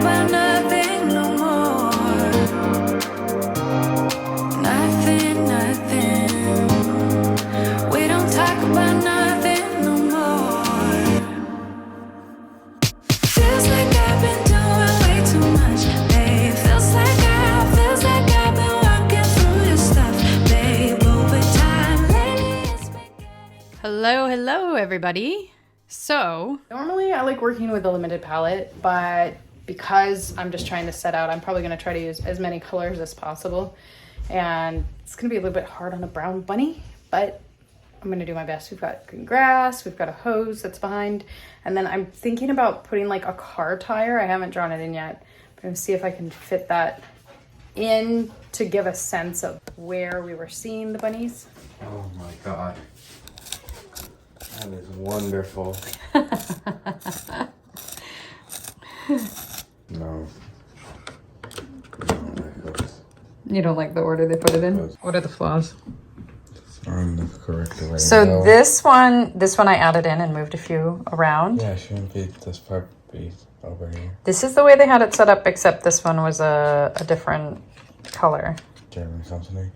about nothing no more. Nothing, nothing. We don't talk about nothing no more. Feels like I've been doing way too much, babe. Feels like I've been walking through your stuff, babe. Over time, lately it's been getting... Hello, everybody. So, Normally I like working with a limited palette, but because I'm just trying to set out, I'm probably going to try to use as many colors as possible. And it's going to be a little bit hard on a brown bunny, but I'm going to do my best. We've got green grass, we've got a hose that's behind, and then I'm thinking about putting like a car tire. I haven't drawn it in yet, but I'm going to see if I can fit that in to give a sense of where we were seeing the bunnies. Oh my god. That is wonderful. No. you don't like the order they put it in? What are the flaws? On the correct way. So this one I added in and moved a few around. Yeah, shouldn't be this part be over here. This is the way they had it set up, except this one was a different color. German company.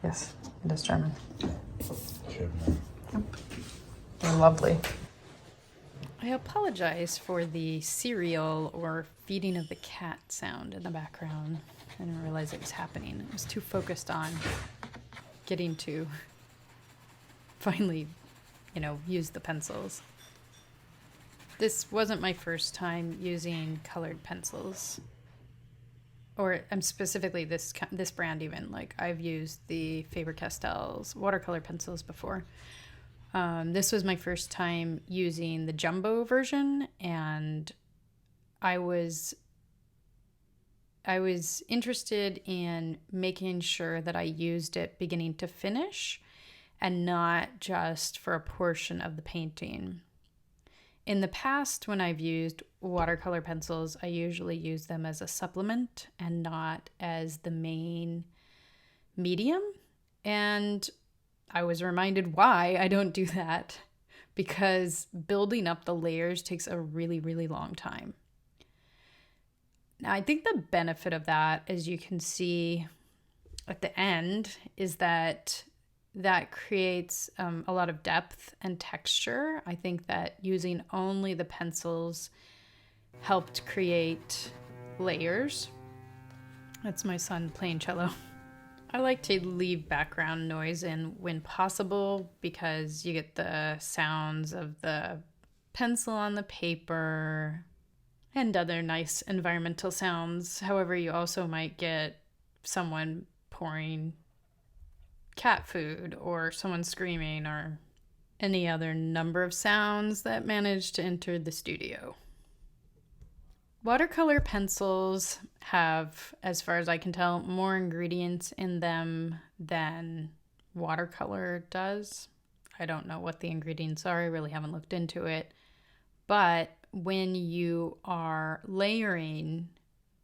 Yes, it is German. Should know. They're lovely. I apologize for the cereal or feeding of the cat sound in the background. I didn't realize it was happening. I was too focused on getting to finally, use the pencils. This wasn't my first time using colored pencils. Or specifically this brand even. Like, I've used the Faber-Castell's watercolor pencils before. This was my first time using the jumbo version, and I was interested in making sure that I used it beginning to finish and not just for a portion of the painting. In the past, when I've used watercolor pencils, I usually use them as a supplement and not as the main medium. And I was reminded why I don't do that, because building up the layers takes a really, really long time. Now, I think the benefit of that, as you can see at the end, is that creates a lot of depth and texture. I think that using only the pencils helped create layers. That's my son playing cello. I like to leave background noise in when possible because you get the sounds of the pencil on the paper and other nice environmental sounds. However, you also might get someone pouring cat food or someone screaming or any other number of sounds that manage to enter the studio. Watercolor pencils have, as far as I can tell, more ingredients in them than watercolor does. I don't know what the ingredients are. I really haven't looked into it. But when you are layering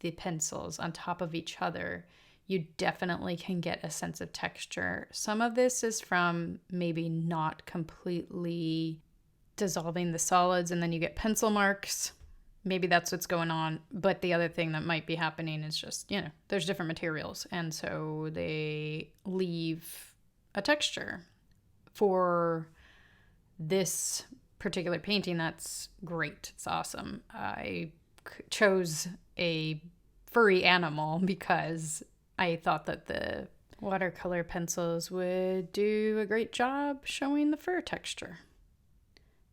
the pencils on top of each other, you definitely can get a sense of texture. Some of this is from maybe not completely dissolving the solids, and then you get pencil marks. Maybe that's what's going on. But the other thing that might be happening is just, there's different materials. And so they leave a texture. For this particular painting, that's great. It's awesome. I chose a furry animal because I thought that the watercolor pencils would do a great job showing the fur texture.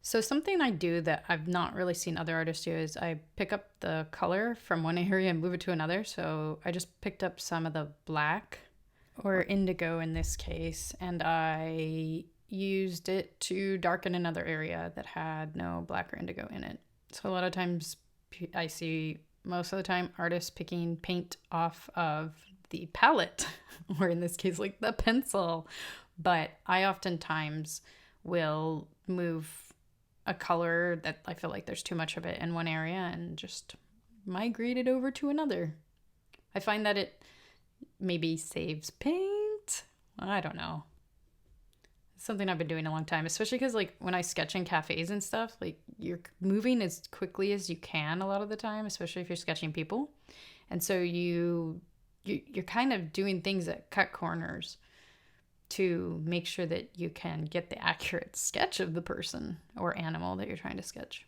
So something I do that I've not really seen other artists do is I pick up the color from one area and move it to another. So I just picked up some of the black, or indigo in this case, and I used it to darken another area that had no black or indigo in it. So a lot of times I see, most of the time, artists picking paint off of the palette, or in this case, like the pencil. But I oftentimes will move a color that I feel like there's too much of it in one area and just migrate it over to another. I find that it maybe saves paint. I don't know. something I've been doing a long time, especially because like when I sketch in cafes and stuff, like you're moving as quickly as you can a lot of the time, especially if you're sketching people. And so you're kind of doing things that cut corners to make sure that you can get the accurate sketch of the person or animal that you're trying to sketch.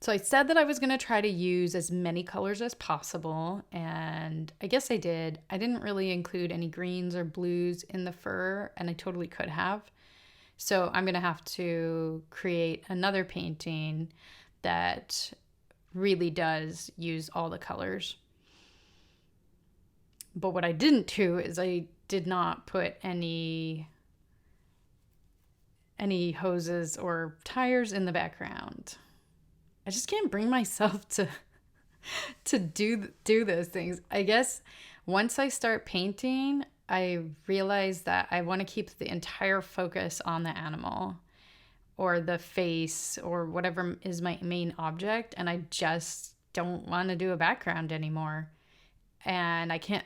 So I said that I was going to try to use as many colors as possible, and I guess I did. I didn't really include any greens or blues in the fur, and I totally could have. So I'm going to have to create another painting that really does use all the colors. But what I didn't do is I did not put any hoses or tires in the background. I just can't bring myself to do those things. I guess once I start painting, I realize that I want to keep the entire focus on the animal or the face or whatever is my main object, and I just don't want to do a background anymore. And I can't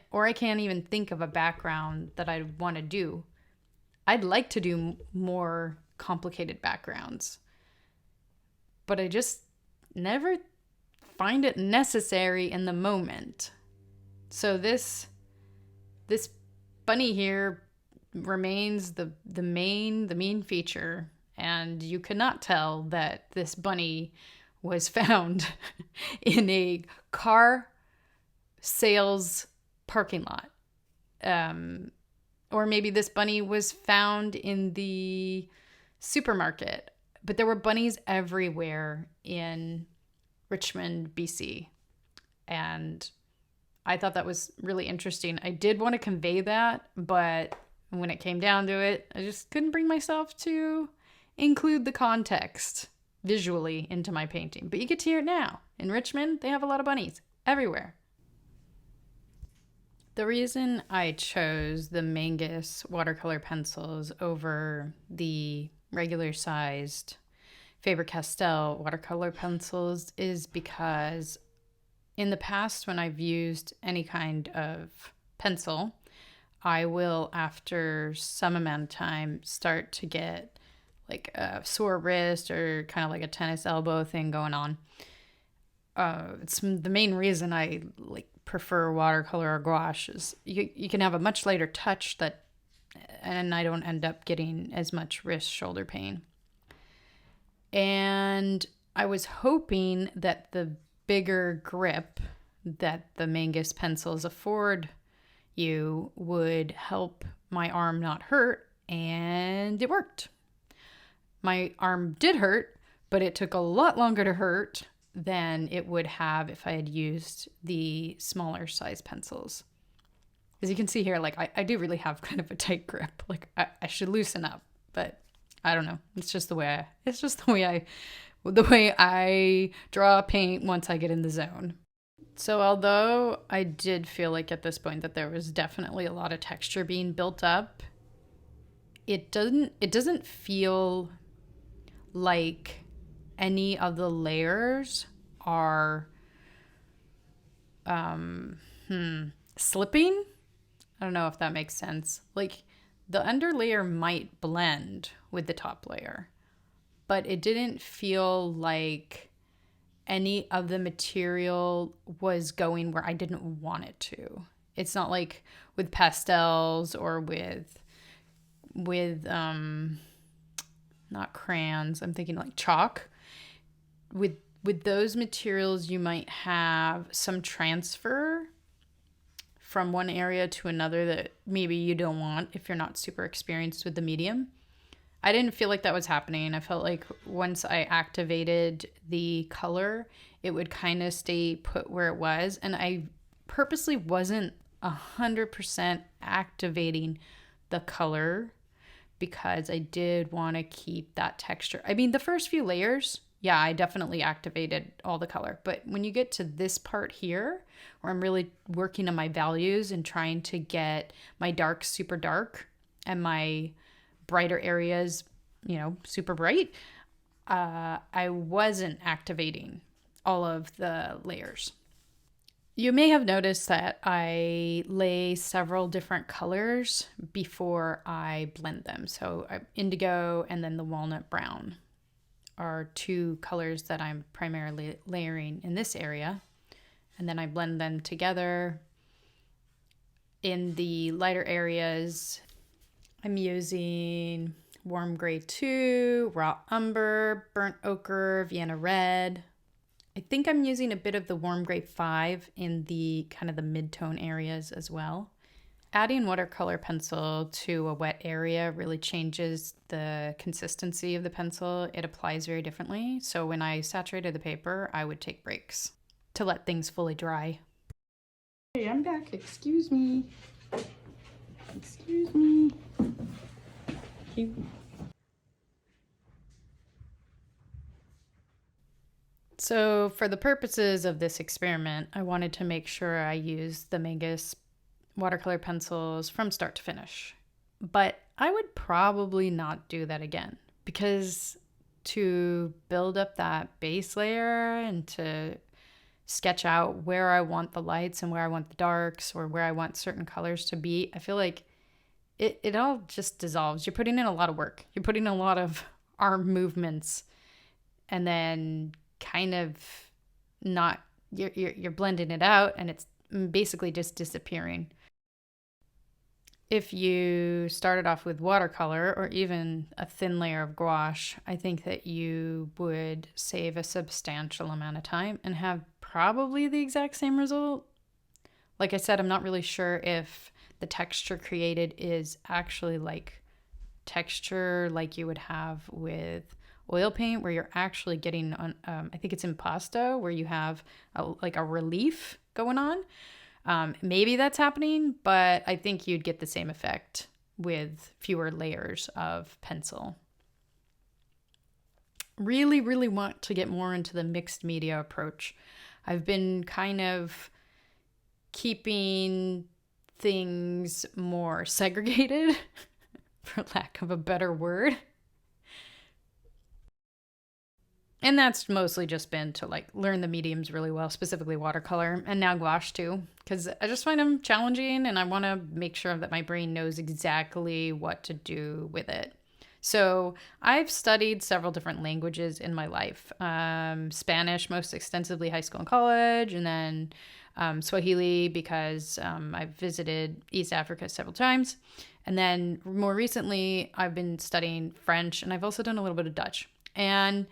even think of a background that I want to do. I'd like to do more complicated backgrounds, but I just never find it necessary in the moment. So this bunny here remains the main feature, and you cannot tell that this bunny was found in a car sales parking lot. Or maybe this bunny was found in the supermarket. But there were bunnies everywhere in Richmond, BC. And I thought that was really interesting. I did want to convey that, but when it came down to it, I just couldn't bring myself to include the context visually into my painting. But you get to hear it now. In Richmond, they have a lot of bunnies everywhere. The reason I chose the Mangus watercolor pencils over the regular sized Faber-Castell watercolor pencils is because in the past when I've used any kind of pencil, I will, after some amount of time, start to get like a sore wrist or kind of like a tennis elbow thing going on. It's the main reason I like prefer watercolor or gouache is you can have a much lighter touch and I don't end up getting as much wrist shoulder pain. And I was hoping that the bigger grip that the Mangus pencils afford you would help my arm not hurt, and it worked. My arm did hurt, but it took a lot longer to hurt than it would have if I had used the smaller size pencils. As you can see here, like I do really have kind of a tight grip. Like I should loosen up, but I don't know. It's just the way I draw paint once I get in the zone. So although I did feel like at this point that there was definitely a lot of texture being built up, it doesn't feel like any of the layers are slipping. I don't know if that makes sense. Like the underlayer might blend with the top layer, but it didn't feel like any of the material was going where I didn't want it to. It's not like with pastels or with not crayons, I'm thinking like chalk. With those materials, you might have some transfer from one area to another that maybe you don't want if you're not super experienced with the medium. I didn't feel like that was happening. I felt like once I activated the color, it would kind of stay put where it was. And I purposely wasn't 100% activating the color because I did want to keep that texture. I mean, the first few layers, yeah, I definitely activated all the color. But when you get to this part here, where I'm really working on my values and trying to get my darks super dark and my brighter areas, super bright, I wasn't activating all of the layers. You may have noticed that I lay several different colors before I blend them. So indigo and then the walnut brown are two colors that I'm primarily layering in this area. And then I blend them together. In the lighter areas, I'm using warm gray 2, raw umber, burnt ochre, Vienna red. I think I'm using a bit of the warm gray 5 in the kind of the mid-tone areas as well. Adding watercolor pencil to a wet area really changes the consistency of the pencil. It applies very differently. So when I saturated the paper, I would take breaks to let things fully dry. Hey, I'm back. Excuse me. Excuse me. So for the purposes of this experiment, I wanted to make sure I used the Mangus watercolor pencils from start to finish. But I would probably not do that again, because to build up that base layer and to sketch out where I want the lights and where I want the darks or where I want certain colors to be, I feel like it all just dissolves. You're putting in a lot of work. You're putting in a lot of arm movements, and then kind of not, you're blending it out, and it's basically just disappearing. If you started off with watercolor or even a thin layer of gouache, I think that you would save a substantial amount of time and have probably the exact same result. Like I said, I'm not really sure if the texture created is actually like texture like you would have with oil paint, where you're actually getting on, I think it's impasto, where you have like a relief going on. Maybe that's happening, but I think you'd get the same effect with fewer layers of pencil. Really, really want to get more into the mixed media approach. I've been kind of keeping things more segregated, for lack of a better word. And that's mostly just been to like learn the mediums really well, specifically watercolor and now gouache too, because I just find them challenging and I want to make sure that my brain knows exactly what to do with it. So I've studied several different languages in my life. Spanish most extensively, high school and college, and then Swahili because I've visited East Africa several times. And then more recently, I've been studying French, and I've also done a little bit of Dutch. And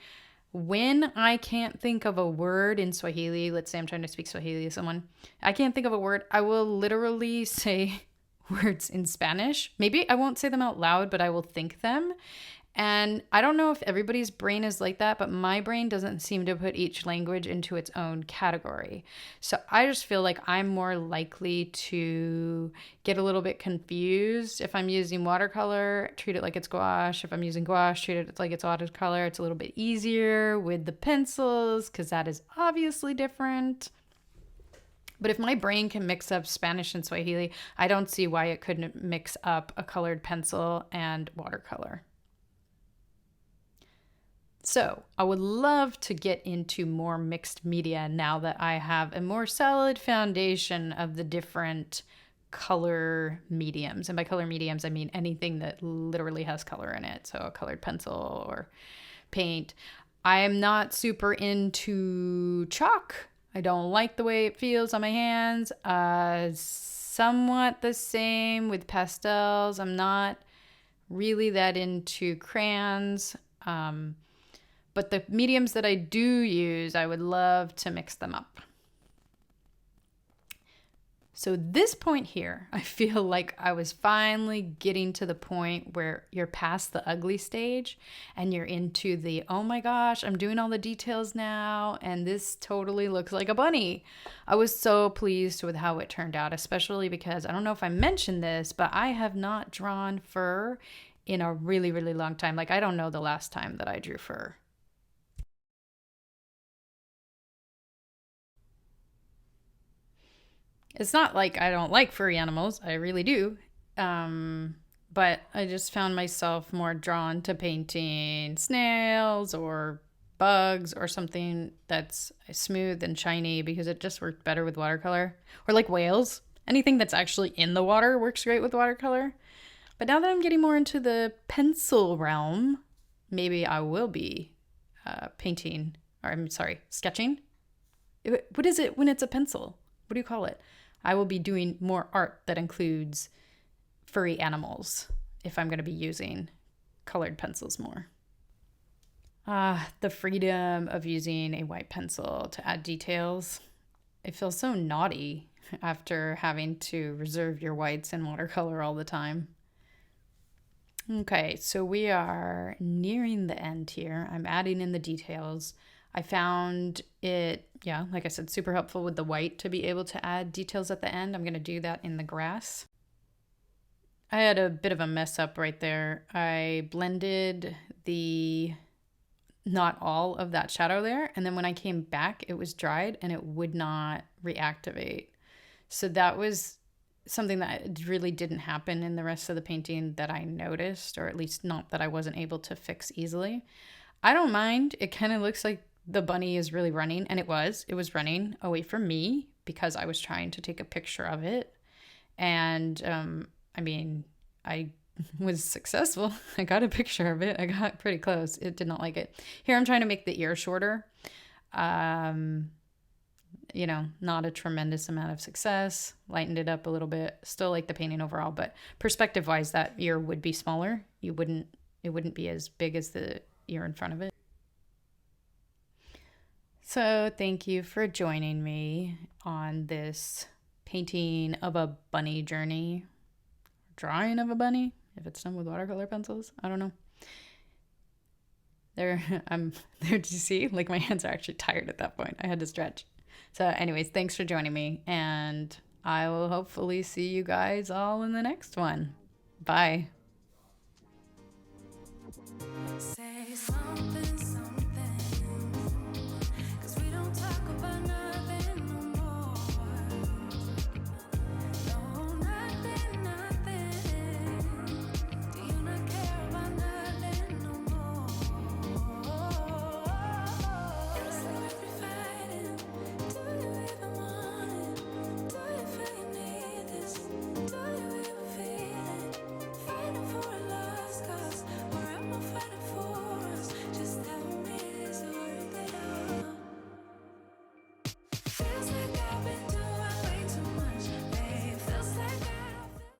when I can't think of a word in Swahili, let's say I'm trying to speak Swahili to someone, I can't think of a word, I will literally say words in Spanish. Maybe I won't say them out loud, but I will think them. And I don't know if everybody's brain is like that, but my brain doesn't seem to put each language into its own category. So I just feel like I'm more likely to get a little bit confused. If I'm using watercolor, treat it like it's gouache. If I'm using gouache, treat it like it's watercolor. It's a little bit easier with the pencils because that is obviously different. But if my brain can mix up Spanish and Swahili, I don't see why it couldn't mix up a colored pencil and watercolor. So I would love to get into more mixed media now that I have a more solid foundation of the different color mediums. And by color mediums, I mean anything that literally has color in it. So a colored pencil or paint. I am not super into chalk. I don't like the way it feels on my hands. Somewhat the same with pastels. I'm not really that into crayons. But the mediums that I do use, I would love to mix them up. So this point here, I feel like I was finally getting to the point where you're past the ugly stage and you're into the, oh my gosh, I'm doing all the details now and this totally looks like a bunny. I was so pleased with how it turned out, especially because I don't know if I mentioned this, but I have not drawn fur in a really, really long time. Like I don't know the last time that I drew fur. It's not like I don't like furry animals. I really do. But I just found myself more drawn to painting snails or bugs or something that's smooth and shiny, because it just worked better with watercolor. Or like whales. Anything that's actually in the water works great with watercolor. But now that I'm getting more into the pencil realm, maybe I will be painting, or I'm sorry, sketching. What is it when it's a pencil? What do you call it? I will be doing more art that includes furry animals if I'm going to be using colored pencils more. The freedom of using a white pencil to add details. It feels so naughty after having to reserve your whites in watercolor all the time. Okay, so we are nearing the end here. I'm adding in the details. I found it, yeah, like I said, super helpful with the white to be able to add details at the end. I'm going to do that in the grass. I had a bit of a mess up right there. I blended not all of that shadow there, and then when I came back, it was dried and it would not reactivate. So that was something that really didn't happen in the rest of the painting that I noticed, or at least not that I wasn't able to fix easily. I don't mind. It kind of looks like the bunny is really running, and it was running away from me because I was trying to take a picture of it. And I mean, I was successful. I got a picture of it. I got pretty close. It did not like it. Here I'm trying to make the ear shorter. You know, not a tremendous amount of success. Lightened it up a little bit. Still like the painting overall, but perspective wise, that ear would be smaller. It wouldn't be as big as the ear in front of it. So thank you for joining me on this painting of a bunny journey. Drawing of a bunny, if it's done with watercolor pencils. I don't know. There, did you see? Like my hands are actually tired at that point. I had to stretch. So anyways, thanks for joining me, and I will hopefully see you guys all in the next one. Bye. Say